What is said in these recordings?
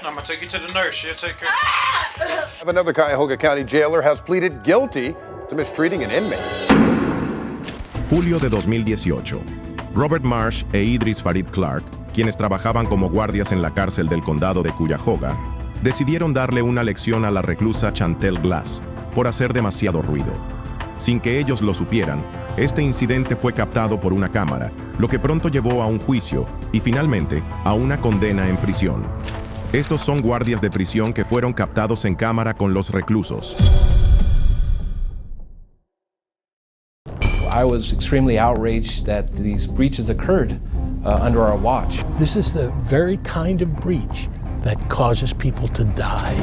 I'm gonna take you to the nurse. Yeah, take care. Another Cuyahoga County jailer has pleaded guilty to mistreating an inmate. Julio de 2018. Robert Marsh e Idris Farid Clark, quienes trabajaban como guardias en la cárcel del condado de Cuyahoga, decidieron darle una lección a la reclusa Chantel Glass por hacer demasiado ruido. Sin que ellos lo supieran, este incidente fue captado por una cámara, lo que pronto llevó a un juicio y finalmente a una condena en prisión. Estos son guardias de prisión que fueron captados en cámara con los reclusos. I was extremely outraged that these breaches occurred under our watch. This is the very kind of breach that causes people to die.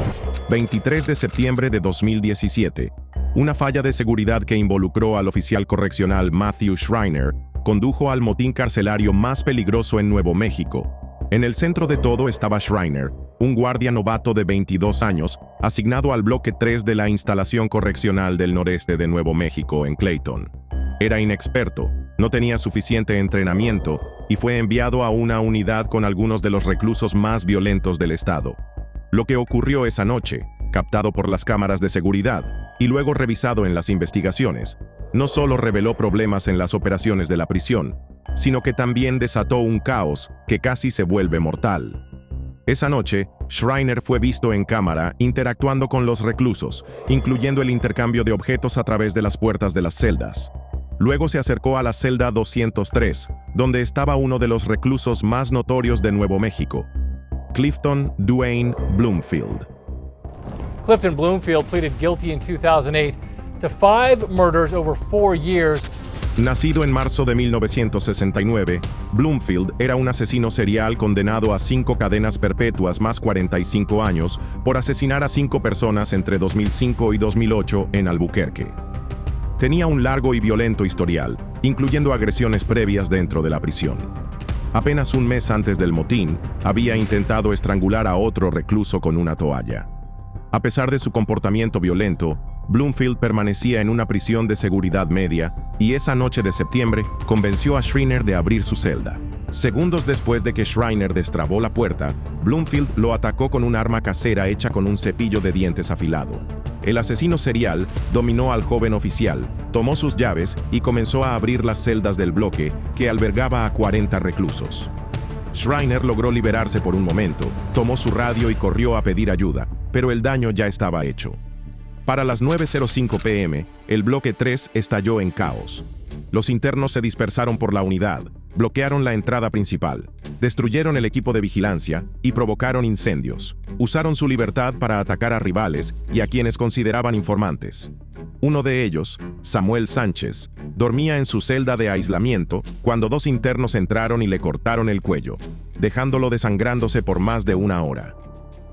23 de septiembre de 2017. Una falla de seguridad que involucró al oficial correccional Matthew Schreiner condujo al motín carcelario más peligroso en Nuevo México. En el centro de todo estaba Schreiner, un guardia novato de 22 años, asignado al bloque 3 de la instalación correccional del noreste de Nuevo México en Clayton. Era inexperto, no tenía suficiente entrenamiento y fue enviado a una unidad con algunos de los reclusos más violentos del estado. Lo que ocurrió esa noche, captado por las cámaras de seguridad y luego revisado en las investigaciones, no solo reveló problemas en las operaciones de la prisión, sino que también desató un caos que casi se vuelve mortal. Esa noche, Schreiner fue visto en cámara interactuando con los reclusos, incluyendo el intercambio de objetos a través de las puertas de las celdas. Luego se acercó a la celda 203, donde estaba uno de los reclusos más notorios de Nuevo México, Clifton Duane Bloomfield. Clifton Bloomfield pleaded guilty in 2008 to 5 murders over 4 years. Nacido en marzo de 1969, Bloomfield era un asesino serial condenado a 5 cadenas perpetuas más 45 años por asesinar a 5 personas entre 2005 y 2008 en Albuquerque. Tenía un largo y violento historial, incluyendo agresiones previas dentro de la prisión. Apenas un mes antes del motín, había intentado estrangular a otro recluso con una toalla. A pesar de su comportamiento violento, Bloomfield permanecía en una prisión de seguridad media y esa noche de septiembre convenció a Schreiner de abrir su celda. Segundos después de que Schreiner destrabó la puerta, Bloomfield lo atacó con un arma casera hecha con un cepillo de dientes afilado. El asesino serial dominó al joven oficial, tomó sus llaves y comenzó a abrir las celdas del bloque que albergaba a 40 reclusos. Schreiner logró liberarse por un momento, tomó su radio y corrió a pedir ayuda, pero el daño ya estaba hecho. Para las 9:05 p.m., el bloque 3 estalló en caos. Los internos se dispersaron por la unidad, bloquearon la entrada principal, destruyeron el equipo de vigilancia y provocaron incendios. Usaron su libertad para atacar a rivales y a quienes consideraban informantes. Uno de ellos, Samuel Sánchez, dormía en su celda de aislamiento cuando 2 internos entraron y le cortaron el cuello, dejándolo desangrándose por más de 1 hora.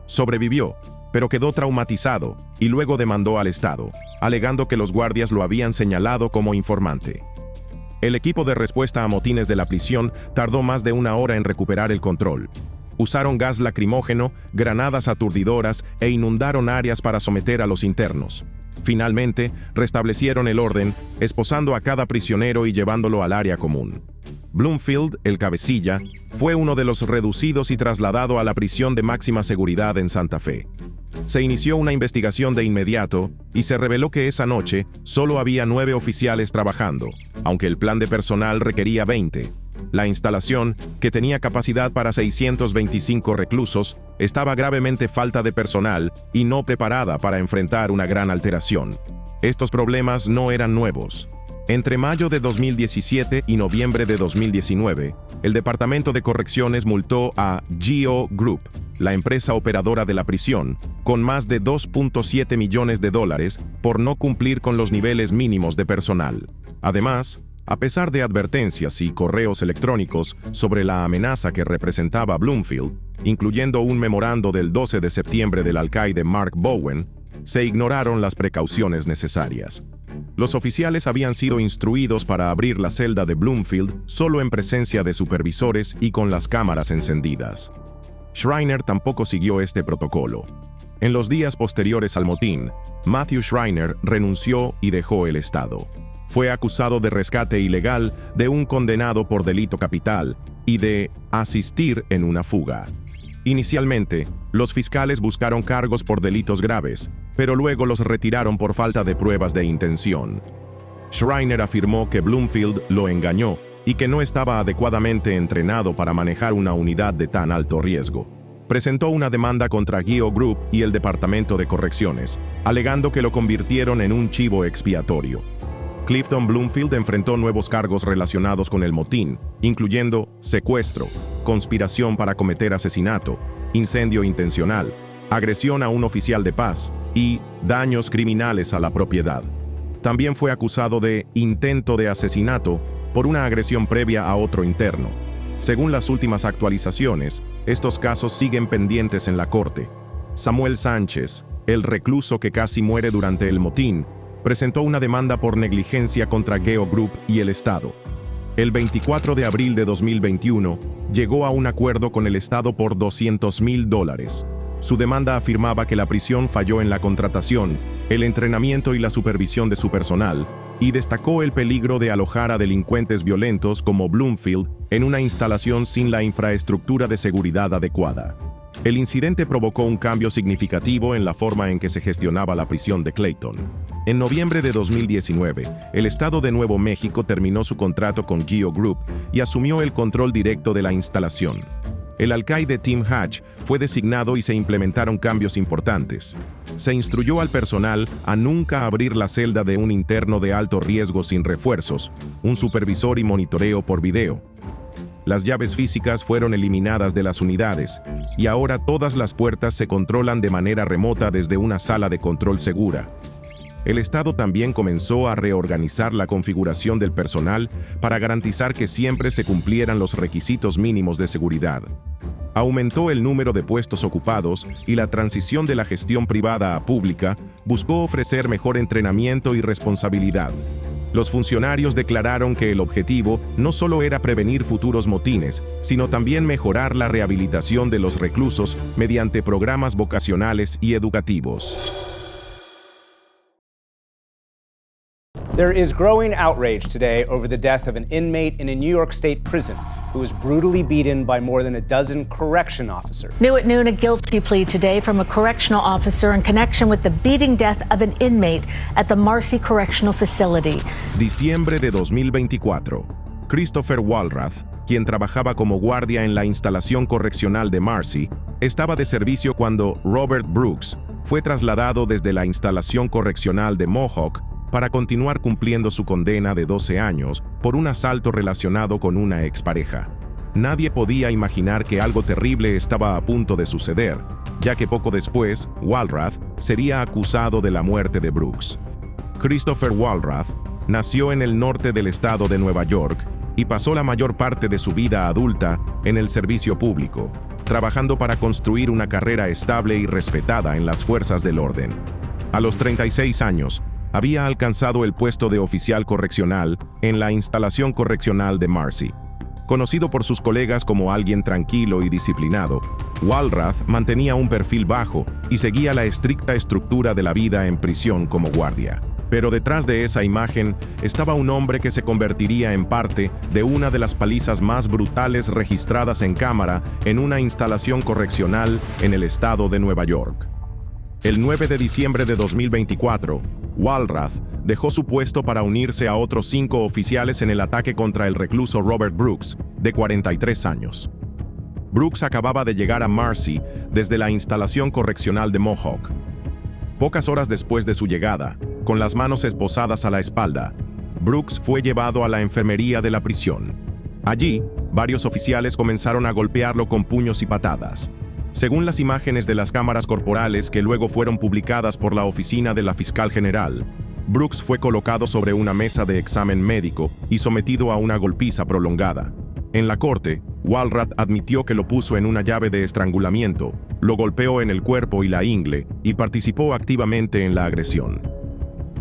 Sobrevivió, pero quedó traumatizado y luego demandó al Estado, alegando que los guardias lo habían señalado como informante. El equipo de respuesta a motines de la prisión tardó más de 1 hora en recuperar el control. Usaron gas lacrimógeno, granadas aturdidoras e inundaron áreas para someter a los internos. Finalmente, restablecieron el orden, esposando a cada prisionero y llevándolo al área común. Bloomfield, el cabecilla, fue uno de los reducidos y trasladado a la prisión de máxima seguridad en Santa Fe. Se inició una investigación de inmediato y se reveló que esa noche solo había 9 oficiales trabajando, aunque el plan de personal requería 20. La instalación, que tenía capacidad para 625 reclusos, estaba gravemente falta de personal y no preparada para enfrentar una gran alteración. Estos problemas no eran nuevos. Entre mayo de 2017 y noviembre de 2019, el Departamento de Correcciones multó a GEO Group, la empresa operadora de la prisión, con más de $2.7 millones por no cumplir con los niveles mínimos de personal. Además, a pesar de advertencias y correos electrónicos sobre la amenaza que representaba Bloomfield, incluyendo un memorando del 12 de septiembre del alcaide Mark Bowen, se ignoraron las precauciones necesarias. Los oficiales habían sido instruidos para abrir la celda de Bloomfield solo en presencia de supervisores y con las cámaras encendidas. Schreiner tampoco siguió este protocolo. En los días posteriores al motín, Matthew Schreiner renunció y dejó el estado. Fue acusado de rescate ilegal de un condenado por delito capital y de asistir en una fuga. Inicialmente, los fiscales buscaron cargos por delitos graves, pero luego los retiraron por falta de pruebas de intención. Schreiner afirmó que Bloomfield lo engañó y que no estaba adecuadamente entrenado para manejar una unidad de tan alto riesgo. Presentó una demanda contra GEO Group y el Departamento de Correcciones, alegando que lo convirtieron en un chivo expiatorio. Clifton Bloomfield enfrentó nuevos cargos relacionados con el motín, incluyendo secuestro, conspiración para cometer asesinato, incendio intencional, agresión a un oficial de paz y daños criminales a la propiedad. También fue acusado de intento de asesinato por una agresión previa a otro interno. Según las últimas actualizaciones, estos casos siguen pendientes en la corte. Samuel Sánchez, el recluso que casi muere durante el motín, presentó una demanda por negligencia contra GEO Group y el Estado. El 24 de abril de 2021, llegó a un acuerdo con el Estado por $200,000. Su demanda afirmaba que la prisión falló en la contratación, el entrenamiento y la supervisión de su personal, y destacó el peligro de alojar a delincuentes violentos como Bloomfield en una instalación sin la infraestructura de seguridad adecuada. El incidente provocó un cambio significativo en la forma en que se gestionaba la prisión de Clayton. En noviembre de 2019, el Estado de Nuevo México terminó su contrato con GEO Group y asumió el control directo de la instalación. El alcaide Tim Hatch fue designado y se implementaron cambios importantes. Se instruyó al personal a nunca abrir la celda de un interno de alto riesgo sin refuerzos, un supervisor y monitoreo por video. Las llaves físicas fueron eliminadas de las unidades y ahora todas las puertas se controlan de manera remota desde una sala de control segura. El Estado también comenzó a reorganizar la configuración del personal para garantizar que siempre se cumplieran los requisitos mínimos de seguridad. Aumentó el número de puestos ocupados y la transición de la gestión privada a pública buscó ofrecer mejor entrenamiento y responsabilidad. Los funcionarios declararon que el objetivo no solo era prevenir futuros motines, sino también mejorar la rehabilitación de los reclusos mediante programas vocacionales y educativos. There is growing outrage today over the death of an inmate in a New York State prison who was brutally beaten by more than a dozen correction officers. New at noon, a guilty plea today from a correctional officer in connection with the beating death of an inmate at the Marcy Correctional Facility. Diciembre de 2024. Christopher Walrath, quien trabajaba como guardia en la instalación correccional de Marcy, estaba de servicio cuando Robert Brooks fue trasladado desde la instalación correccional de Mohawk para continuar cumpliendo su condena de 12 años por un asalto relacionado con una expareja. Nadie podía imaginar que algo terrible estaba a punto de suceder, ya que poco después, Walrath sería acusado de la muerte de Brooks. Christopher Walrath nació en el norte del estado de Nueva York y pasó la mayor parte de su vida adulta en el servicio público, trabajando para construir una carrera estable y respetada en las fuerzas del orden. A los 36 años, había alcanzado el puesto de oficial correccional en la instalación correccional de Marcy. Conocido por sus colegas como alguien tranquilo y disciplinado, Walrath mantenía un perfil bajo y seguía la estricta estructura de la vida en prisión como guardia. Pero detrás de esa imagen estaba un hombre que se convertiría en parte de una de las palizas más brutales registradas en cámara en una instalación correccional en el estado de Nueva York. El 9 de diciembre de 2024, Walrath dejó su puesto para unirse a otros 5 oficiales en el ataque contra el recluso Robert Brooks, de 43 años. Brooks acababa de llegar a Marcy desde la instalación correccional de Mohawk. Pocas horas después de su llegada, con las manos esposadas a la espalda, Brooks fue llevado a la enfermería de la prisión. Allí, varios oficiales comenzaron a golpearlo con puños y patadas. Según las imágenes de las cámaras corporales que luego fueron publicadas por la oficina de la fiscal general, Brooks fue colocado sobre una mesa de examen médico y sometido a una golpiza prolongada. En la corte, Walrath admitió que lo puso en una llave de estrangulamiento, lo golpeó en el cuerpo y la ingle y participó activamente en la agresión.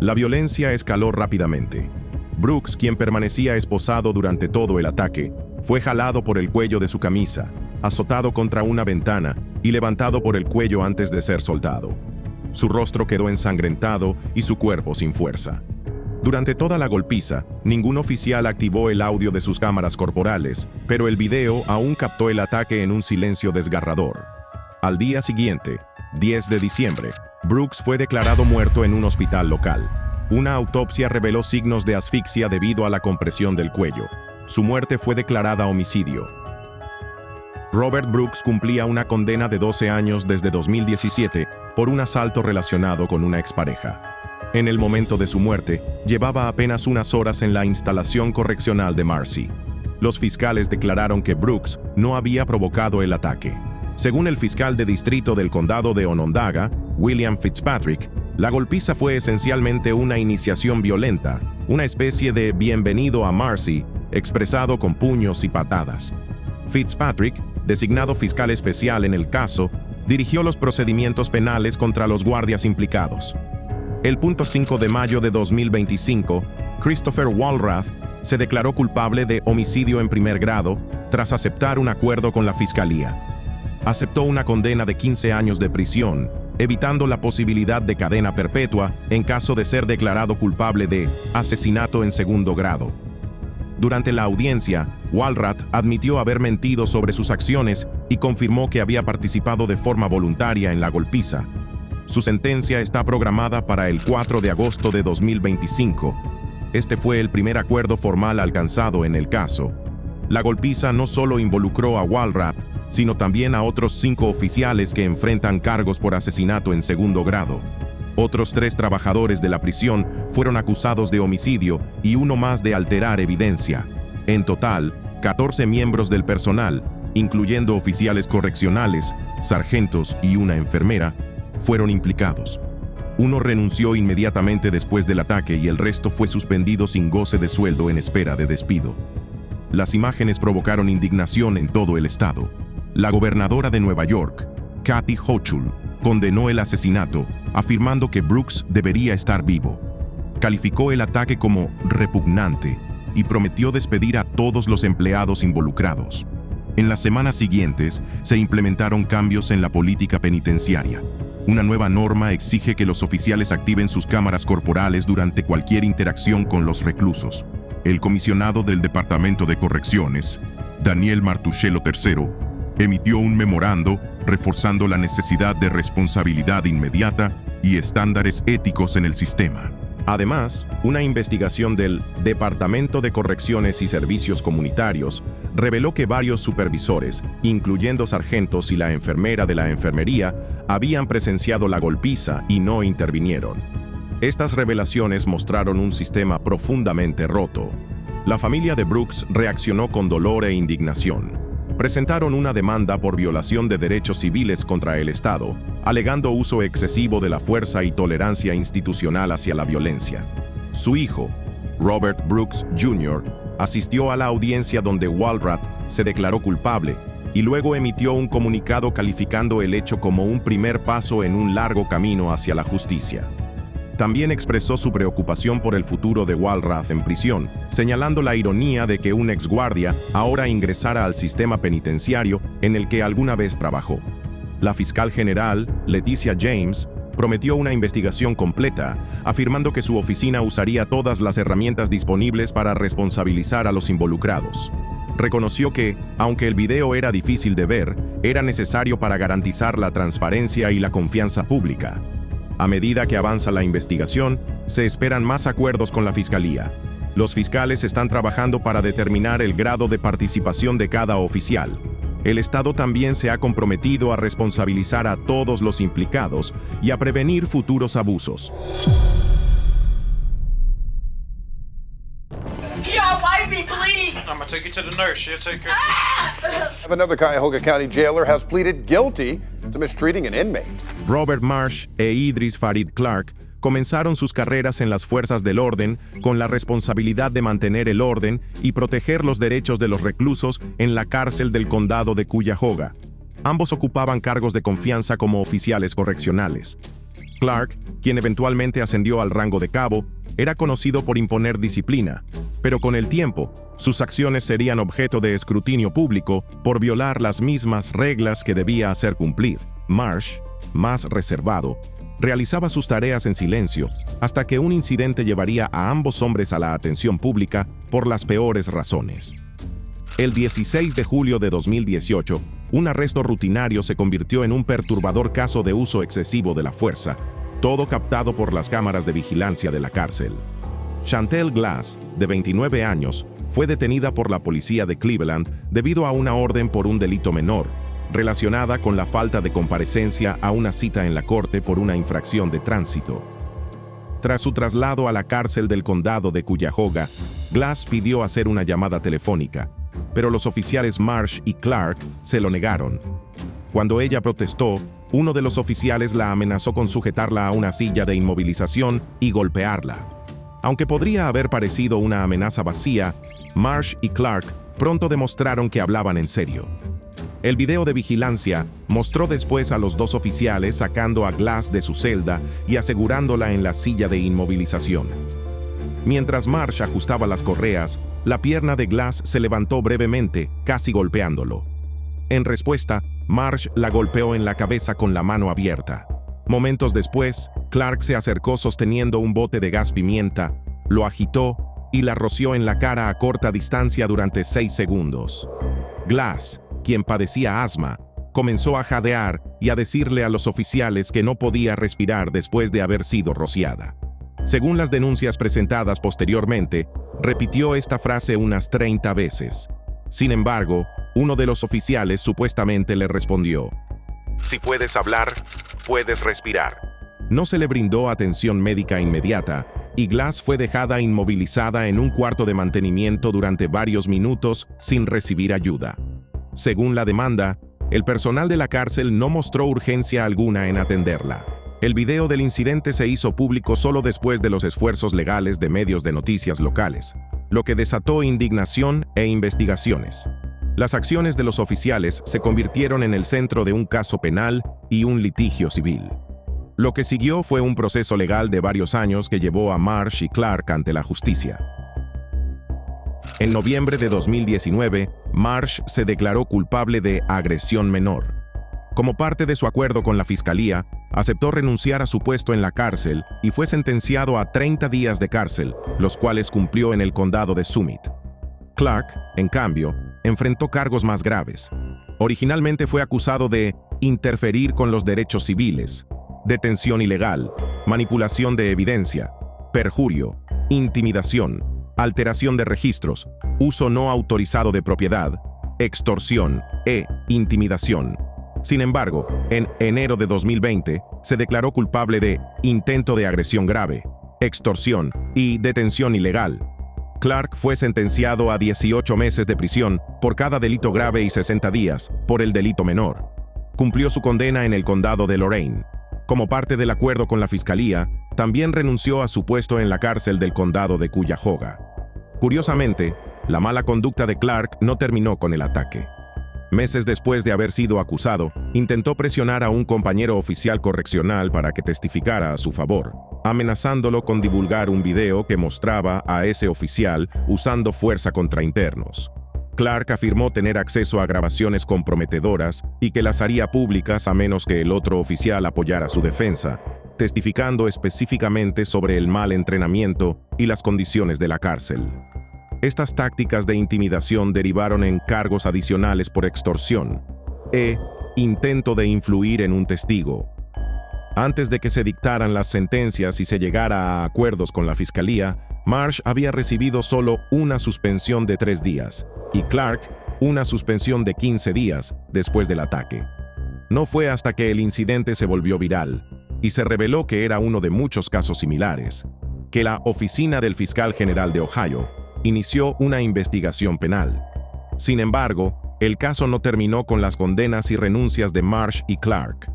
La violencia escaló rápidamente. Brooks, quien permanecía esposado durante todo el ataque, fue jalado por el cuello de su camisa, azotado contra una ventana y levantado por el cuello antes de ser soltado. Su rostro quedó ensangrentado y su cuerpo sin fuerza. Durante toda la golpiza, ningún oficial activó el audio de sus cámaras corporales, pero el video aún captó el ataque en un silencio desgarrador. Al día siguiente, 10 de diciembre, Brooks fue declarado muerto en un hospital local. Una autopsia reveló signos de asfixia debido a la compresión del cuello. Su muerte fue declarada homicidio. Robert Brooks cumplía una condena de 12 años desde 2017 por un asalto relacionado con una expareja. En el momento de su muerte, llevaba apenas unas horas en la instalación correccional de Marcy. Los fiscales declararon que Brooks no había provocado el ataque. Según el fiscal de distrito del condado de Onondaga, William Fitzpatrick, la golpiza fue esencialmente una iniciación violenta, una especie de bienvenido a Marcy, expresado con puños y patadas. Fitzpatrick, designado fiscal especial en el caso, dirigió los procedimientos penales contra los guardias implicados. El 5 de mayo de 2025, Christopher Walrath se declaró culpable de homicidio en primer grado tras aceptar un acuerdo con la fiscalía. Aceptó una condena de 15 años de prisión, evitando la posibilidad de cadena perpetua en caso de ser declarado culpable de asesinato en segundo grado. Durante la audiencia, Walrath admitió haber mentido sobre sus acciones y confirmó que había participado de forma voluntaria en la golpiza. Su sentencia está programada para el 4 de agosto de 2025. Este fue el primer acuerdo formal alcanzado en el caso. La golpiza no solo involucró a Walrath, sino también a otros 5 oficiales que enfrentan cargos por asesinato en segundo grado. Otros 3 trabajadores de la prisión fueron acusados de homicidio y uno más de alterar evidencia. En total, 14 miembros del personal, incluyendo oficiales correccionales, sargentos y una enfermera, fueron implicados. Uno renunció inmediatamente después del ataque y el resto fue suspendido sin goce de sueldo en espera de despido. Las imágenes provocaron indignación en todo el estado. La gobernadora de Nueva York, Kathy Hochul, condenó el asesinato, afirmando que Brooks debería estar vivo. Calificó el ataque como repugnante y prometió despedir a todos los empleados involucrados. En las semanas siguientes, se implementaron cambios en la política penitenciaria. Una nueva norma exige que los oficiales activen sus cámaras corporales durante cualquier interacción con los reclusos. El comisionado del Departamento de Correcciones, Daniel Martuscello III, emitió un memorando reforzando la necesidad de responsabilidad inmediata y estándares éticos en el sistema. Además, una investigación del Departamento de Correcciones y Servicios Comunitarios reveló que varios supervisores, incluyendo sargentos y la enfermera de la enfermería, habían presenciado la golpiza y no intervinieron. Estas revelaciones mostraron un sistema profundamente roto. La familia de Brooks reaccionó con dolor e indignación. Presentaron una demanda por violación de derechos civiles contra el Estado, alegando uso excesivo de la fuerza y tolerancia institucional hacia la violencia. Su hijo, Robert Brooks Jr., asistió a la audiencia donde Walrath se declaró culpable y luego emitió un comunicado calificando el hecho como un primer paso en un largo camino hacia la justicia. También expresó su preocupación por el futuro de Walrath en prisión, señalando la ironía de que un exguardia ahora ingresara al sistema penitenciario en el que alguna vez trabajó. La fiscal general, Leticia James, prometió una investigación completa, afirmando que su oficina usaría todas las herramientas disponibles para responsabilizar a los involucrados. Reconoció que, aunque el video era difícil de ver, era necesario para garantizar la transparencia y la confianza pública. A medida que avanza la investigación, se esperan más acuerdos con la fiscalía. Los fiscales están trabajando para determinar el grado de participación de cada oficial. El Estado también se ha comprometido a responsabilizar a todos los implicados y a prevenir futuros abusos. I'm gonna take you to the nurse. Yeah, take care. Another Cuyahoga County jailer has pleaded guilty to mistreating an inmate. Robert Marsh e Idris Farid Clark comenzaron sus carreras en las fuerzas del orden con la responsabilidad de mantener el orden y proteger los derechos de los reclusos en la cárcel del condado de Cuyahoga. Ambos ocupaban cargos de confianza como oficiales correccionales. Clark, quien eventualmente ascendió al rango de cabo, era conocido por imponer disciplina, pero con el tiempo, sus acciones serían objeto de escrutinio público por violar las mismas reglas que debía hacer cumplir. Marsh, más reservado, realizaba sus tareas en silencio hasta que un incidente llevaría a ambos hombres a la atención pública por las peores razones. El 16 de julio de 2018, un arresto rutinario se convirtió en un perturbador caso de uso excesivo de la fuerza, todo captado por las cámaras de vigilancia de la cárcel. Chantel Glass, de 29 años, fue detenida por la policía de Cleveland debido a una orden por un delito menor, relacionada con la falta de comparecencia a una cita en la corte por una infracción de tránsito. Tras su traslado a la cárcel del condado de Cuyahoga, Glass pidió hacer una llamada telefónica, pero los oficiales Marsh y Clark se lo negaron. Cuando ella protestó, uno de los oficiales la amenazó con sujetarla a una silla de inmovilización y golpearla. Aunque podría haber parecido una amenaza vacía, Marsh y Clark pronto demostraron que hablaban en serio. El video de vigilancia mostró después a los dos oficiales sacando a Glass de su celda y asegurándola en la silla de inmovilización. Mientras Marsh ajustaba las correas, la pierna de Glass se levantó brevemente, casi golpeándolo. En respuesta, Marsh la golpeó en la cabeza con la mano abierta. Momentos después, Clark se acercó sosteniendo un bote de gas pimienta, lo agitó y la roció en la cara a corta distancia durante 6 segundos. Glass, quien padecía asma, comenzó a jadear y a decirle a los oficiales que no podía respirar después de haber sido rociada. Según las denuncias presentadas posteriormente, repitió esta frase unas 30 veces. Sin embargo, uno de los oficiales supuestamente le respondió: "Si puedes hablar, puedes respirar". No se le brindó atención médica inmediata y Glass fue dejada inmovilizada en un cuarto de mantenimiento durante varios minutos sin recibir ayuda. Según la demanda, el personal de la cárcel no mostró urgencia alguna en atenderla. El video del incidente se hizo público solo después de los esfuerzos legales de medios de noticias locales, lo que desató indignación e investigaciones. Las acciones de los oficiales se convirtieron en el centro de un caso penal y un litigio civil. Lo que siguió fue un proceso legal de varios años que llevó a Marsh y Clark ante la justicia. En noviembre de 2019, Marsh se declaró culpable de agresión menor. Como parte de su acuerdo con la fiscalía, aceptó renunciar a su puesto en la cárcel y fue sentenciado a 30 días de cárcel, los cuales cumplió en el condado de Summit. Clark, en cambio, enfrentó cargos más graves. Originalmente fue acusado de interferir con los derechos civiles, detención ilegal, manipulación de evidencia, perjurio, intimidación, alteración de registros, uso no autorizado de propiedad, extorsión e intimidación. Sin embargo, en enero de 2020, se declaró culpable de intento de agresión grave, extorsión y detención ilegal. Clark fue sentenciado a 18 meses de prisión por cada delito grave y 60 días por el delito menor. Cumplió su condena en el condado de Lorain. Como parte del acuerdo con la fiscalía, también renunció a su puesto en la cárcel del condado de Cuyahoga. Curiosamente, la mala conducta de Clark no terminó con el ataque. Meses después de haber sido acusado, intentó presionar a un compañero oficial correccional para que testificara a su favor, amenazándolo con divulgar un video que mostraba a ese oficial usando fuerza contra internos. Clark afirmó tener acceso a grabaciones comprometedoras y que las haría públicas a menos que el otro oficial apoyara su defensa, testificando específicamente sobre el mal entrenamiento y las condiciones de la cárcel. Estas tácticas de intimidación derivaron en cargos adicionales por extorsión e intento de influir en un testigo. Antes de que se dictaran las sentencias y se llegara a acuerdos con la fiscalía, Marsh había recibido solo una suspensión de 3 días y Clark una suspensión de 15 días después del ataque. No fue hasta que el incidente se volvió viral y se reveló que era uno de muchos casos similares, que la Oficina del Fiscal General de Ohio inició una investigación penal. Sin embargo, el caso no terminó con las condenas y renuncias de Marsh y Clark.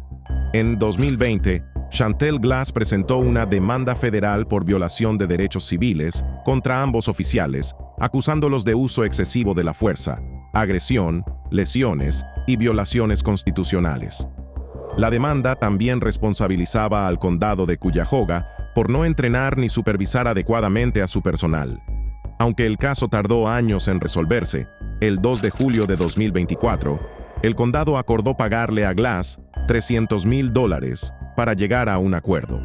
En 2020, Chantel Glass presentó una demanda federal por violación de derechos civiles contra ambos oficiales, acusándolos de uso excesivo de la fuerza, agresión, lesiones y violaciones constitucionales. La demanda también responsabilizaba al condado de Cuyahoga por no entrenar ni supervisar adecuadamente a su personal. Aunque el caso tardó años en resolverse, el 2 de julio de 2024, el condado acordó pagarle a Glass $300,000 para llegar a un acuerdo.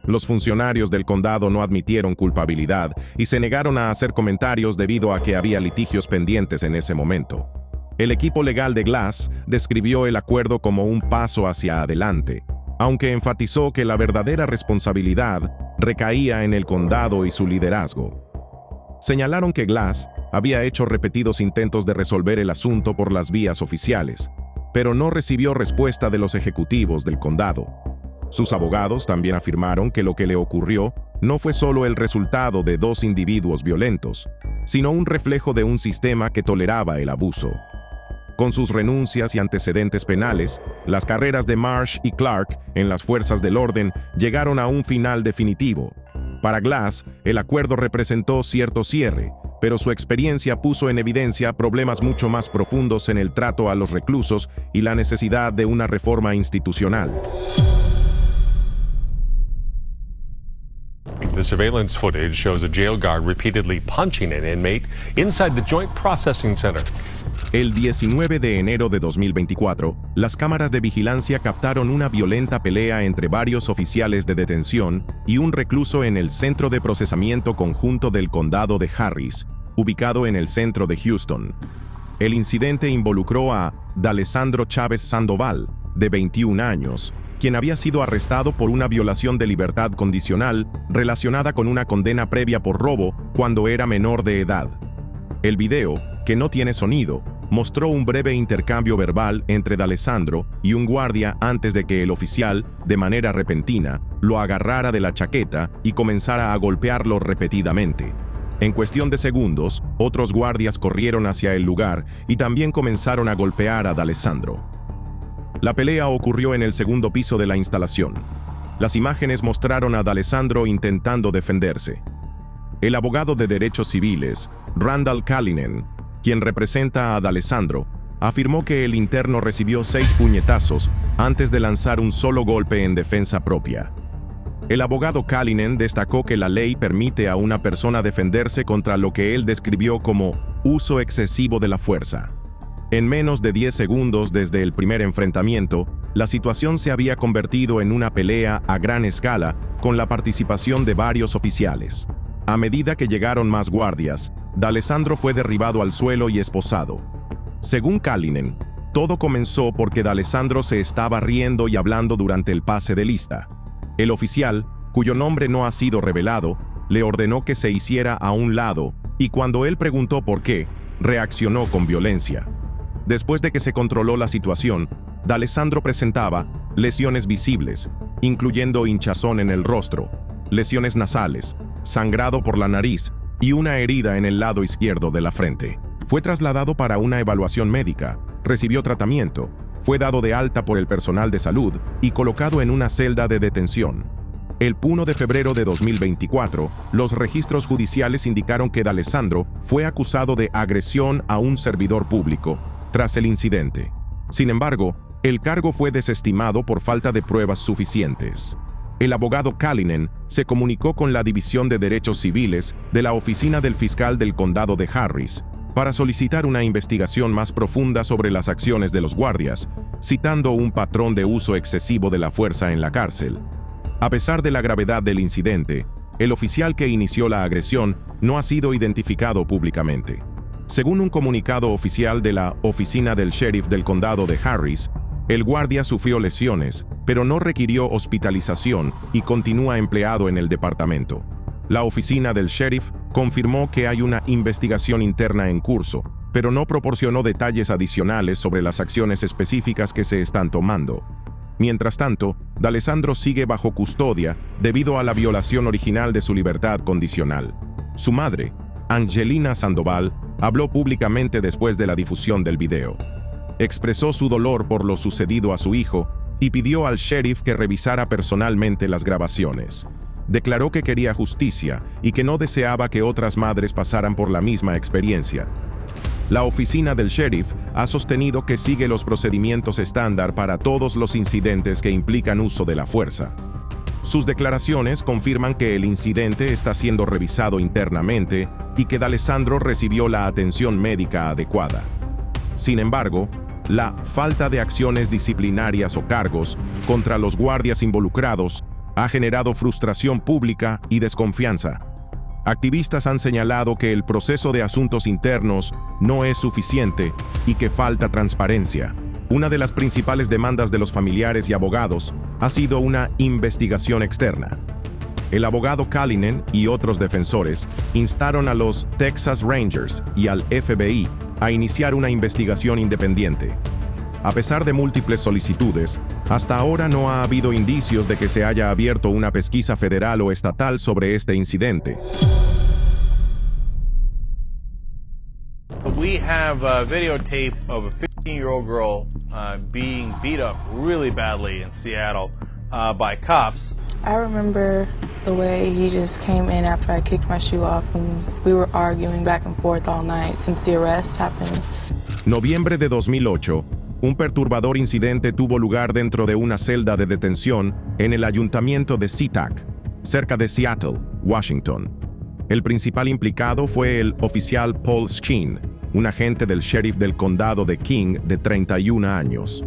Los funcionarios del condado no admitieron culpabilidad y se negaron a hacer comentarios debido a que había litigios pendientes en ese momento. El equipo legal de Glass describió el acuerdo como un paso hacia adelante, aunque enfatizó que la verdadera responsabilidad recaía en el condado y su liderazgo. Señalaron que Glass había hecho repetidos intentos de resolver el asunto por las vías oficiales, pero no recibió respuesta de los ejecutivos del condado. Sus abogados también afirmaron que lo que le ocurrió no fue solo el resultado de dos individuos violentos, sino un reflejo de un sistema que toleraba el abuso. Con sus renuncias y antecedentes penales, las carreras de Marsh y Clark en las fuerzas del orden llegaron a un final definitivo. Para Glass, el acuerdo representó cierto cierre, pero su experiencia puso en evidencia problemas mucho más profundos en el trato a los reclusos y la necesidad de una reforma institucional. The surveillance footage shows a jail guard repeatedly punching an inmate inside the Joint Processing Center. El 19 de enero de 2024, las cámaras de vigilancia captaron una violenta pelea entre varios oficiales de detención y un recluso en el Centro de Procesamiento Conjunto del Condado de Harris, ubicado en el centro de Houston. El incidente involucró a D'Alessandro Chávez Sandoval, de 21 años, quien había sido arrestado por una violación de libertad condicional relacionada con una condena previa por robo cuando era menor de edad. El video, que no tiene sonido, mostró un breve intercambio verbal entre D'Alessandro y un guardia antes de que el oficial, de manera repentina, lo agarrara de la chaqueta y comenzara a golpearlo repetidamente. En cuestión de segundos, otros guardias corrieron hacia el lugar y también comenzaron a golpear a D'Alessandro. La pelea ocurrió en el segundo piso de la instalación. Las imágenes mostraron a D'Alessandro intentando defenderse. El abogado de derechos civiles, Randall Callanan, quien representa a D'Alessandro, afirmó que el interno recibió 6 puñetazos antes de lanzar un solo golpe en defensa propia. El abogado Callanan destacó que la ley permite a una persona defenderse contra lo que él describió como uso excesivo de la fuerza. En menos de 10 segundos desde el primer enfrentamiento, la situación se había convertido en una pelea a gran escala con la participación de varios oficiales. A medida que llegaron más guardias, D'Alessandro fue derribado al suelo y esposado. Según Callanan, todo comenzó porque D'Alessandro se estaba riendo y hablando durante el pase de lista. El oficial, cuyo nombre no ha sido revelado, le ordenó que se hiciera a un lado y cuando él preguntó por qué, reaccionó con violencia. Después de que se controló la situación, D'Alessandro presentaba lesiones visibles, incluyendo hinchazón en el rostro, lesiones nasales, sangrado por la nariz y una herida en el lado izquierdo de la frente. Fue trasladado para una evaluación médica, recibió tratamiento, fue dado de alta por el personal de salud y colocado en una celda de detención. El 1 de febrero de 2024, los registros judiciales indicaron que D'Alessandro fue acusado de agresión a un servidor público tras el incidente. Sin embargo, el cargo fue desestimado por falta de pruebas suficientes. El abogado Callanan se comunicó con la División de Derechos Civiles de la Oficina del Fiscal del Condado de Harris para solicitar una investigación más profunda sobre las acciones de los guardias, citando un patrón de uso excesivo de la fuerza en la cárcel. A pesar de la gravedad del incidente, el oficial que inició la agresión no ha sido identificado públicamente. Según un comunicado oficial de la Oficina del Sheriff del Condado de Harris, el guardia sufrió lesiones, pero no requirió hospitalización y continúa empleado en el departamento. La oficina del sheriff confirmó que hay una investigación interna en curso, pero no proporcionó detalles adicionales sobre las acciones específicas que se están tomando. Mientras tanto, D'Alessandro sigue bajo custodia debido a la violación original de su libertad condicional. Su madre, Angelina Sandoval, habló públicamente después de la difusión del video. Expresó su dolor por lo sucedido a su hijo y pidió al sheriff que revisara personalmente las grabaciones. Declaró que quería justicia y que no deseaba que otras madres pasaran por la misma experiencia. La oficina del sheriff ha sostenido que sigue los procedimientos estándar para todos los incidentes que implican uso de la fuerza. Sus declaraciones confirman que el incidente está siendo revisado internamente y que D'Alessandro recibió la atención médica adecuada. Sin embargo, la falta de acciones disciplinarias o cargos contra los guardias involucrados ha generado frustración pública y desconfianza. Activistas han señalado que el proceso de asuntos internos no es suficiente y que falta transparencia. Una de las principales demandas de los familiares y abogados ha sido una investigación externa. El abogado Kalinen y otros defensores instaron a los Texas Rangers y al FBI a iniciar una investigación independiente. A pesar de múltiples solicitudes, hasta ahora no ha habido indicios de que se haya abierto una pesquisa federal o estatal sobre este incidente. We have a videotape of a 15-year-old girl being beat up really badly in Seattle by cops. I remember the way he just came in after I kicked my shoe off, and we were arguing back and forth all night since the arrest happened. Noviembre de 2008, un perturbador incidente tuvo lugar dentro de una celda de detención en el ayuntamiento de SeaTac, cerca de Seattle, Washington. El principal implicado fue el oficial Paul Sheen, un agente del sheriff del condado de King de 31 años.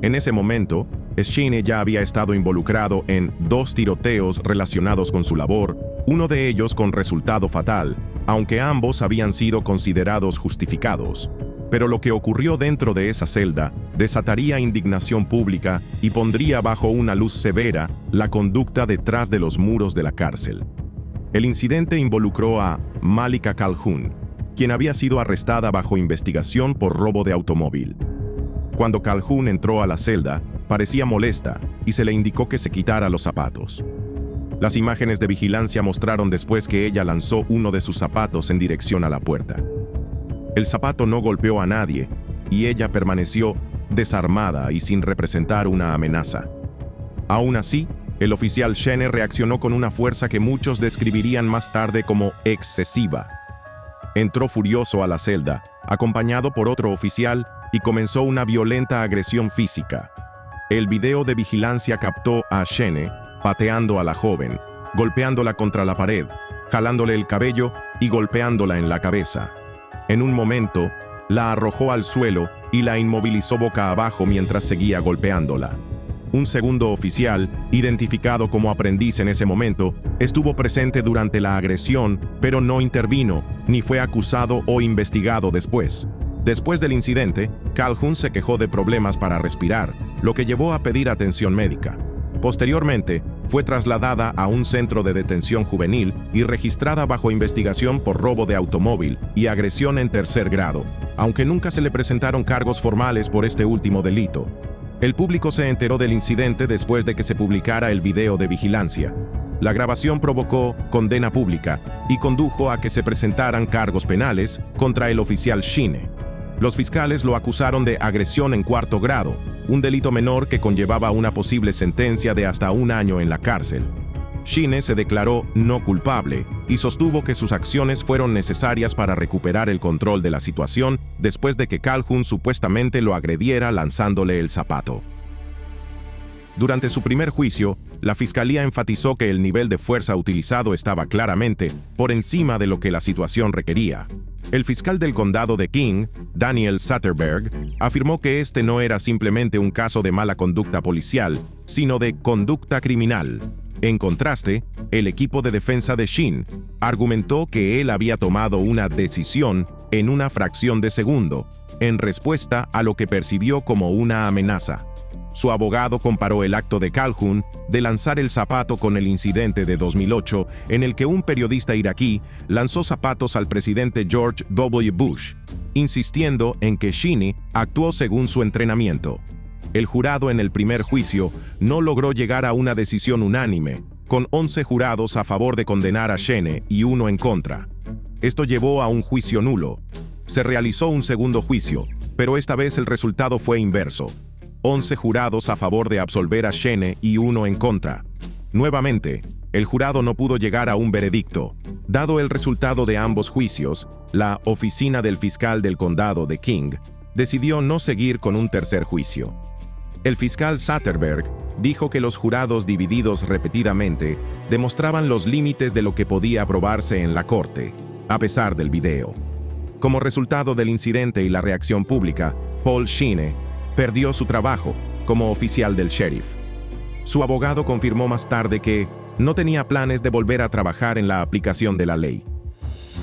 En ese momento, Sheen ya había estado involucrado en 2 tiroteos relacionados con su labor, uno de ellos con resultado fatal, aunque ambos habían sido considerados justificados. Pero lo que ocurrió dentro de esa celda desataría indignación pública y pondría bajo una luz severa la conducta detrás de los muros de la cárcel. El incidente involucró a Malika Calhoun, quien había sido arrestada bajo investigación por robo de automóvil. Cuando Calhoun entró a la celda, parecía molesta y se le indicó que se quitara los zapatos. Las imágenes de vigilancia mostraron después que ella lanzó uno de sus zapatos en dirección a la puerta. El zapato no golpeó a nadie y ella permaneció desarmada y sin representar una amenaza. Aún así, el oficial Sheen reaccionó con una fuerza que muchos describirían más tarde como excesiva. Entró furioso a la celda, acompañado por otro oficial, y comenzó una violenta agresión física. El video de vigilancia captó a Sheen pateando a la joven, golpeándola contra la pared, jalándole el cabello y golpeándola en la cabeza. En un momento, la arrojó al suelo y la inmovilizó boca abajo mientras seguía golpeándola. Un segundo oficial, identificado como aprendiz en ese momento, estuvo presente durante la agresión, pero no intervino, ni fue acusado o investigado después. Después del incidente, Calhoun se quejó de problemas para respirar, lo que llevó a pedir atención médica. Posteriormente, fue trasladada a un centro de detención juvenil y registrada bajo investigación por robo de automóvil y agresión en tercer grado, aunque nunca se le presentaron cargos formales por este último delito. El público se enteró del incidente después de que se publicara el video de vigilancia. La grabación provocó condena pública y condujo a que se presentaran cargos penales contra el oficial Sheen. Los fiscales lo acusaron de agresión en cuarto grado, un delito menor que conllevaba una posible sentencia de hasta 1 año en la cárcel. Sheen se declaró no culpable y sostuvo que sus acciones fueron necesarias para recuperar el control de la situación después de que Calhoun supuestamente lo agrediera lanzándole el zapato. Durante su primer juicio, la fiscalía enfatizó que el nivel de fuerza utilizado estaba claramente por encima de lo que la situación requería. El fiscal del condado de King, Daniel Satterberg, afirmó que este no era simplemente un caso de mala conducta policial, sino de conducta criminal. En contraste, el equipo de defensa de Sheen argumentó que él había tomado una decisión en una fracción de segundo, en respuesta a lo que percibió como una amenaza. Su abogado comparó el acto de Calhoun de lanzar el zapato con el incidente de 2008 en el que un periodista iraquí lanzó zapatos al presidente George W. Bush, insistiendo en que Sheen actuó según su entrenamiento. El jurado en el primer juicio no logró llegar a una decisión unánime, con 11 jurados a favor de condenar a Sheen y 1 en contra. Esto llevó a un juicio nulo. Se realizó un segundo juicio, pero esta vez el resultado fue inverso. 11 jurados a favor de absolver a Sheen y 1 en contra. Nuevamente, el jurado no pudo llegar a un veredicto. Dado el resultado de ambos juicios, la oficina del fiscal del condado de King decidió no seguir con un tercer juicio. El fiscal Satterberg dijo que los jurados divididos repetidamente demostraban los límites de lo que podía aprobarse en la corte, a pesar del video. Como resultado del incidente y la reacción pública, Paul Sheen perdió su trabajo como oficial del sheriff. Su abogado confirmó más tarde que no tenía planes de volver a trabajar en la aplicación de la ley.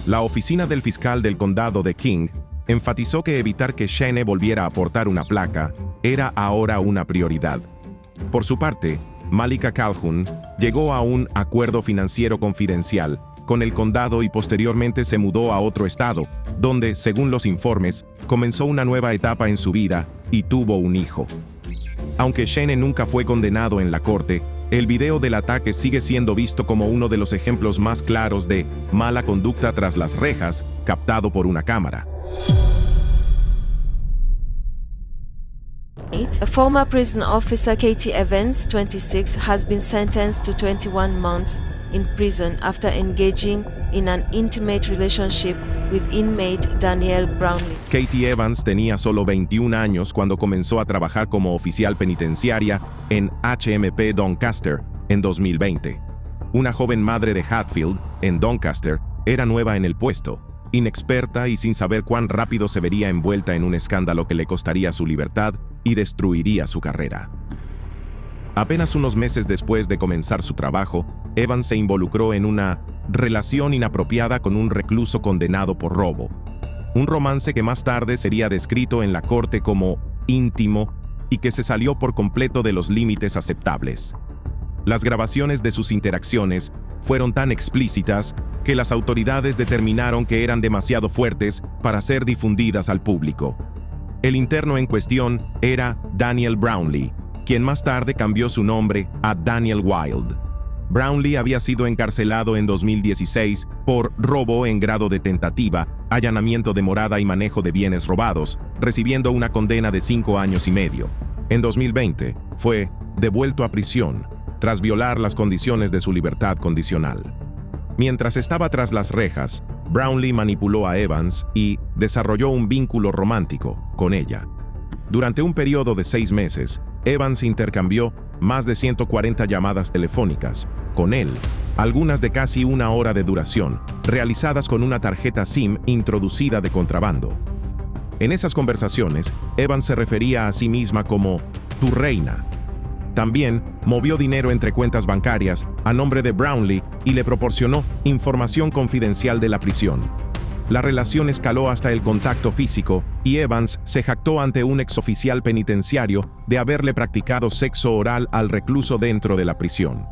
La oficina del fiscal del condado de King enfatizó que evitar que Shane volviera a portar una placa era ahora una prioridad. Por su parte, Malika Calhoun llegó a un acuerdo financiero confidencial con el condado y posteriormente se mudó a otro estado, donde, según los informes, comenzó una nueva etapa en su vida y tuvo un hijo. Aunque Shane nunca fue condenado en la corte, el video del ataque sigue siendo visto como uno de los ejemplos más claros de mala conducta tras las rejas, captado por una cámara. A former prison officer, Katie Evans, 26, has been sentenced to 21 months in prison after engaging in an intimate relationship with inmate Daniel Brownlee. Katie Evans tenía solo 21 años cuando comenzó a trabajar como oficial penitenciaria en HMP Doncaster en 2020. Una joven madre de Hatfield, en Doncaster, era nueva en el puesto, inexperta y sin saber cuán rápido se vería envuelta en un escándalo que le costaría su libertad y destruiría su carrera. Apenas unos meses después de comenzar su trabajo, Evans se involucró en una relación inapropiada con un recluso condenado por robo. Un romance que más tarde sería descrito en la corte como íntimo y que se salió por completo de los límites aceptables. Las grabaciones de sus interacciones fueron tan explícitas que las autoridades determinaron que eran demasiado fuertes para ser difundidas al público. El interno en cuestión era Daniel Brownlee, quien más tarde cambió su nombre a Daniel Wild. Brownlee había sido encarcelado en 2016 por robo en grado de tentativa, allanamiento de morada y manejo de bienes robados, recibiendo una condena de 5 años y medio. En 2020, fue devuelto a prisión tras violar las condiciones de su libertad condicional. Mientras estaba tras las rejas, Brownlee manipuló a Evans y desarrolló un vínculo romántico con ella. Durante un periodo de 6 meses, Evans intercambió más de 140 llamadas telefónicas con él, algunas de casi 1 hora de duración, realizadas con una tarjeta SIM introducida de contrabando. En esas conversaciones, Evans se refería a sí misma como «tu reina». También movió dinero entre cuentas bancarias a nombre de Brownlee y le proporcionó información confidencial de la prisión. La relación escaló hasta el contacto físico y Evans se jactó ante un exoficial penitenciario de haberle practicado sexo oral al recluso dentro de la prisión.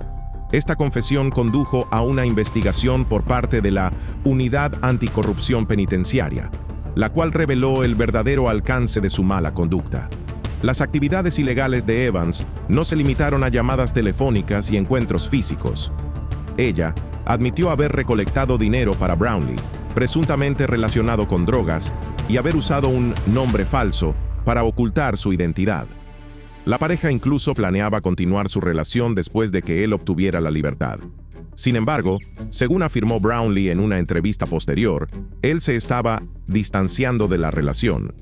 Esta confesión condujo a una investigación por parte de la Unidad Anticorrupción Penitenciaria, la cual reveló el verdadero alcance de su mala conducta. Las actividades ilegales de Evans no se limitaron a llamadas telefónicas y encuentros físicos. Ella admitió haber recolectado dinero para Brownlee, presuntamente relacionado con drogas, y haber usado un nombre falso para ocultar su identidad. La pareja incluso planeaba continuar su relación después de que él obtuviera la libertad. Sin embargo, según afirmó Brownlee en una entrevista posterior, él se estaba distanciando de la relación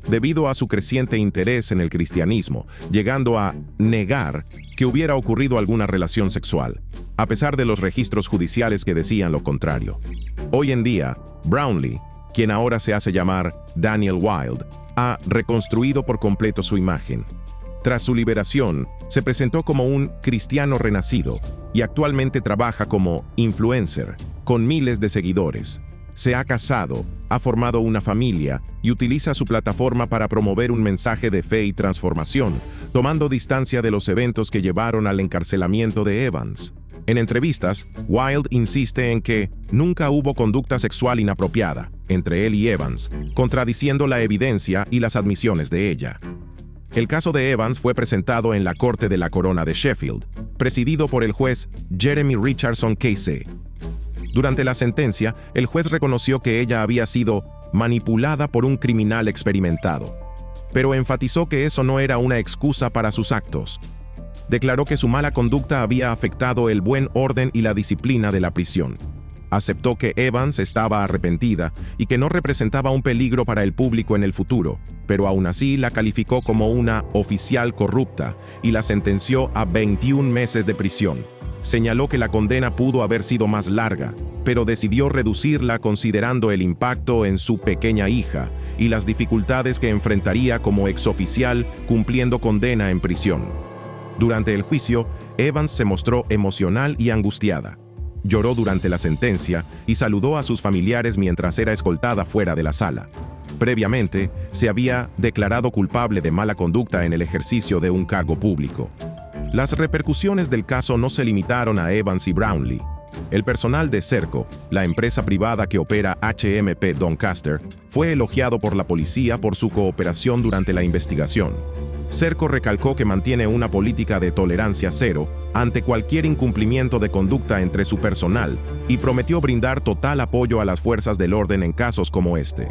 debido a su creciente interés en el cristianismo, llegando a negar que hubiera ocurrido alguna relación sexual, a pesar de los registros judiciales que decían lo contrario. Hoy en día, Brownlee, quien ahora se hace llamar Daniel Wild, ha reconstruido por completo su imagen. Tras su liberación, se presentó como un cristiano renacido y actualmente trabaja como influencer, con miles de seguidores. Se ha casado, ha formado una familia y utiliza su plataforma para promover un mensaje de fe y transformación, tomando distancia de los eventos que llevaron al encarcelamiento de Evans. En entrevistas, Wild insiste en que nunca hubo conducta sexual inapropiada entre él y Evans, contradiciendo la evidencia y las admisiones de ella. El caso de Evans fue presentado en la Corte de la Corona de Sheffield, presidido por el juez Jeremy Richardson Casey. Durante la sentencia, el juez reconoció que ella había sido manipulada por un criminal experimentado, pero enfatizó que eso no era una excusa para sus actos. Declaró que su mala conducta había afectado el buen orden y la disciplina de la prisión. Aceptó que Evans estaba arrepentida y que no representaba un peligro para el público en el futuro, pero aún así la calificó como una oficial corrupta y la sentenció a 21 meses de prisión, señaló que la condena pudo haber sido más larga, pero decidió reducirla considerando el impacto en su pequeña hija y las dificultades que enfrentaría como exoficial cumpliendo condena en prisión. Durante el juicio, Evans se mostró emocional y angustiada. Lloró durante la sentencia y saludó a sus familiares mientras era escoltada fuera de la sala. Previamente, se había declarado culpable de mala conducta en el ejercicio de un cargo público. Las repercusiones del caso no se limitaron a Evans y Brownlee. El personal de Serco, la empresa privada que opera HMP Doncaster, fue elogiado por la policía por su cooperación durante la investigación. Serco recalcó que mantiene una política de tolerancia cero ante cualquier incumplimiento de conducta entre su personal y prometió brindar total apoyo a las fuerzas del orden en casos como este.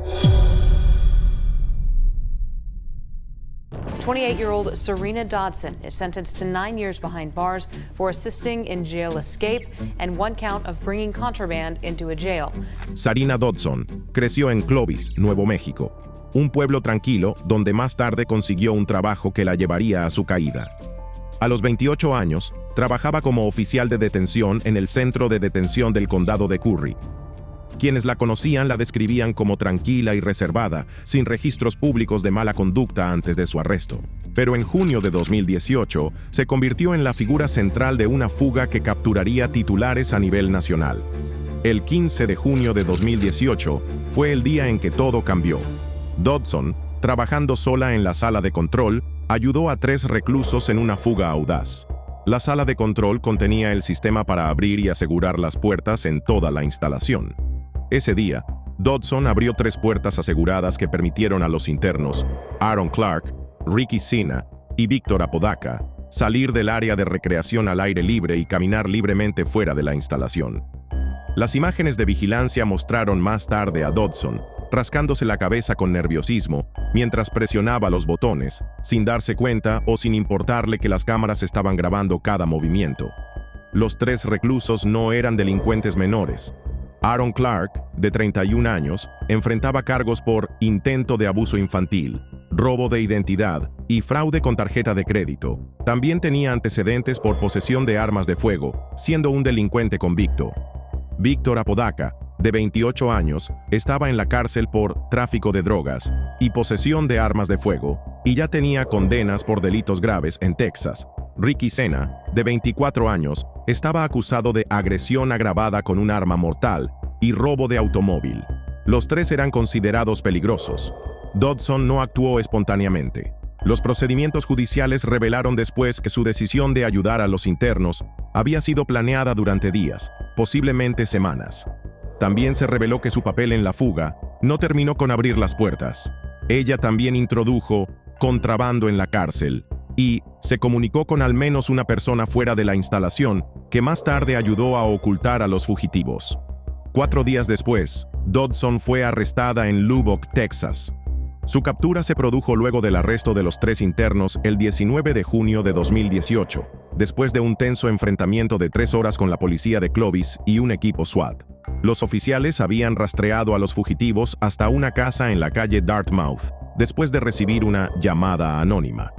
28-year-old Serena Dodson is sentenced to 9 years behind bars for assisting in jail escape and 1 count of bringing contraband into a jail. Serena Dodson creció en Clovis, Nuevo México, un pueblo tranquilo donde más tarde consiguió un trabajo que la llevaría a su caída. A los 28 años, trabajaba como oficial de detención en el centro de detención del condado de Curry. Quienes la conocían la describían como tranquila y reservada, sin registros públicos de mala conducta antes de su arresto. Pero en junio de 2018, se convirtió en la figura central de una fuga que capturaría titulares a nivel nacional. El 15 de junio de 2018 fue el día en que todo cambió. Dodson, trabajando sola en la sala de control, ayudó a 3 reclusos en una fuga audaz. La sala de control contenía el sistema para abrir y asegurar las puertas en toda la instalación. Ese día, Dodson abrió 3 puertas aseguradas que permitieron a los internos, Aaron Clark, Ricky Sena y Víctor Apodaca, salir del área de recreación al aire libre y caminar libremente fuera de la instalación. Las imágenes de vigilancia mostraron más tarde a Dodson rascándose la cabeza con nerviosismo mientras presionaba los botones, sin darse cuenta o sin importarle que las cámaras estaban grabando cada movimiento. Los 3 reclusos no eran delincuentes menores. Aaron Clark, de 31 años, enfrentaba cargos por intento de abuso infantil, robo de identidad y fraude con tarjeta de crédito. También tenía antecedentes por posesión de armas de fuego, siendo un delincuente convicto. Víctor Apodaca, de 28 años, estaba en la cárcel por tráfico de drogas y posesión de armas de fuego, y ya tenía condenas por delitos graves en Texas. Ricky Sena, de 24 años, estaba acusado de agresión agravada con un arma mortal y robo de automóvil. Los 3 eran considerados peligrosos. Dodson no actuó espontáneamente. Los procedimientos judiciales revelaron después que su decisión de ayudar a los internos había sido planeada durante días, posiblemente semanas. También se reveló que su papel en la fuga no terminó con abrir las puertas. Ella también introdujo contrabando en la cárcel y se comunicó con al menos una persona fuera de la instalación que más tarde ayudó a ocultar a los fugitivos. 4 días después, Dodson fue arrestada en Lubbock, Texas. Su captura se produjo luego del arresto de los 3 internos el 19 de junio de 2018, después de un tenso enfrentamiento de 3 horas con la policía de Clovis y un equipo SWAT. Los oficiales habían rastreado a los fugitivos hasta una casa en la calle Dartmouth, después de recibir una llamada anónima.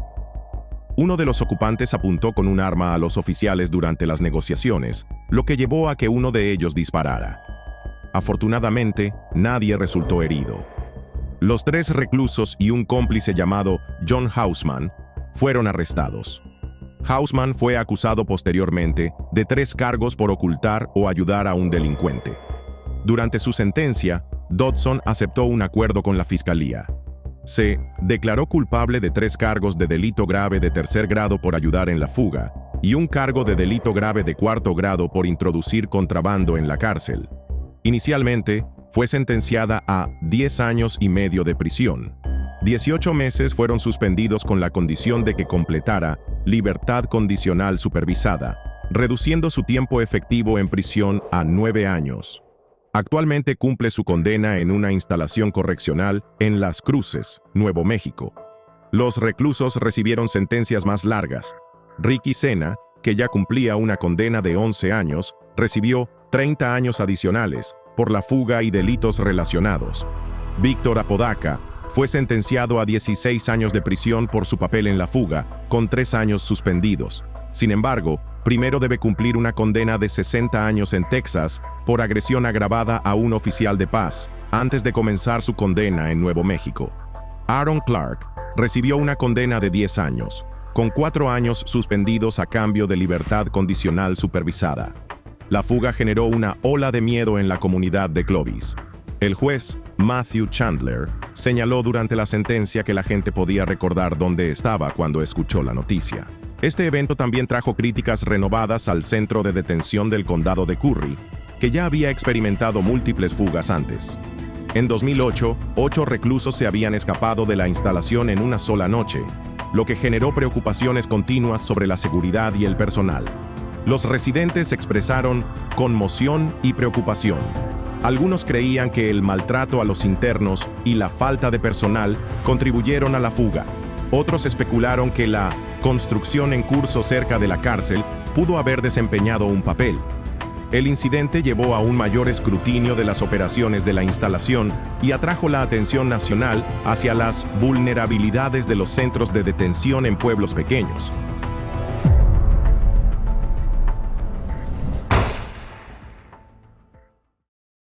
Uno de los ocupantes apuntó con un arma a los oficiales durante las negociaciones, lo que llevó a que uno de ellos disparara. Afortunadamente, nadie resultó herido. Los 3 reclusos y un cómplice llamado John Hausman fueron arrestados. Hausman fue acusado posteriormente de 3 cargos por ocultar o ayudar a un delincuente. Durante su sentencia, Dodson aceptó un acuerdo con la fiscalía. Se declaró culpable de 3 cargos de delito grave de 3er grado por ayudar en la fuga y un cargo de delito grave de 4º grado por introducir contrabando en la cárcel. Inicialmente, fue sentenciada a 10 años y medio de prisión. 18 meses fueron suspendidos con la condición de que completara libertad condicional supervisada, reduciendo su tiempo efectivo en prisión a 9 años. Actualmente cumple su condena en una instalación correccional en Las Cruces, Nuevo México. Los reclusos recibieron sentencias más largas. Ricky Sena, que ya cumplía una condena de 11 años, recibió 30 años adicionales por la fuga y delitos relacionados. Víctor Apodaca fue sentenciado a 16 años de prisión por su papel en la fuga, con 3 años suspendidos. Sin embargo, primero debe cumplir una condena de 60 años en Texas por agresión agravada a un oficial de paz, antes de comenzar su condena en Nuevo México. Aaron Clark recibió una condena de 10 años, con 4 años suspendidos a cambio de libertad condicional supervisada. La fuga generó una ola de miedo en la comunidad de Clovis. El juez, Matthew Chandler, señaló durante la sentencia que la gente podía recordar dónde estaba cuando escuchó la noticia. Este evento también trajo críticas renovadas al centro de detención del condado de Curry, que ya había experimentado múltiples fugas antes. En 2008, 8 reclusos se habían escapado de la instalación en una sola noche, lo que generó preocupaciones continuas sobre la seguridad y el personal. Los residentes expresaron conmoción y preocupación. Algunos creían que el maltrato a los internos y la falta de personal contribuyeron a la fuga. Otros especularon que la construcción en curso cerca de la cárcel pudo haber desempeñado un papel. El incidente llevó a un mayor escrutinio de las operaciones de la instalación y atrajo la atención nacional hacia las vulnerabilidades de los centros de detención en pueblos pequeños.